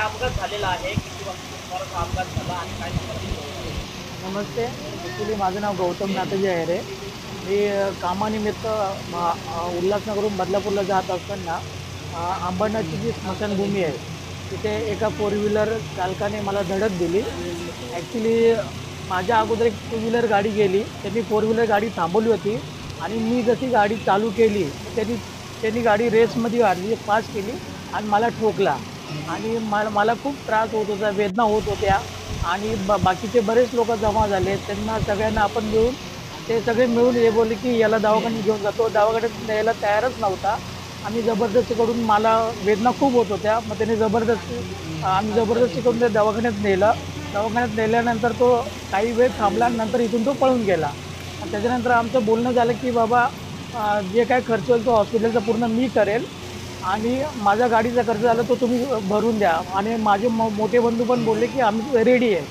अपघात झालेला आहे? किती वाजता अपघात झाला आणि काय सांगाल? नमस्ते. ॲक्च्युली माझं नाव गौतम नाथजी आहे. मी कामानिमित्त उल्हासनगरहून बदलापूरला जात असताना अंबरनाथची जी स्मशानभूमी आहे, तिथे एका फोर व्हीलर चालकाने मला धडक दिली. ॲक्च्युली माझ्या अगोदर एक टू व्हीलर गाडी गेली. त्यांनी फोर व्हीलर गाडी थांबवली होती आणि मी जशी गाडी चालू केली, तर त्यांनी त्यांनी गाडी रेसमध्ये आणली, पास केली आणि मला ठोकला. आणि मला खूप त्रास होत होता, वेदना होत होत्या. आणि बाकीचे बरेच लोक जमा झाले. त्यांना सगळ्यांना आपण मिळून ते सगळे मिळून हे बोलले की याला दवाखान्यात घेऊन जातो. दवाखान्यात न्यायला तयारच नव्हता. आम्ही जबरदस्ती करून मला वेदना खूप होत होत्या. मग त्याने आम्ही जबरदस्ती करून ते दवाखान्यात नेलं. दवाखान्यात नेल्यानंतर तो काही वेळ थांबला. नंतर इथून तो पळून गेला. आणि त्याच्यानंतर आमचं बोलणं झालं की बाबा जे काय खर्च होईल तो हॉस्पिटलचा पूर्ण मी करेल आणि माझा गाडीचा खर्च झाला तो तुम्ही भरून द्या. आणि माझे मोठे बंधू पण बोलले की आम्ही रेडी आहे.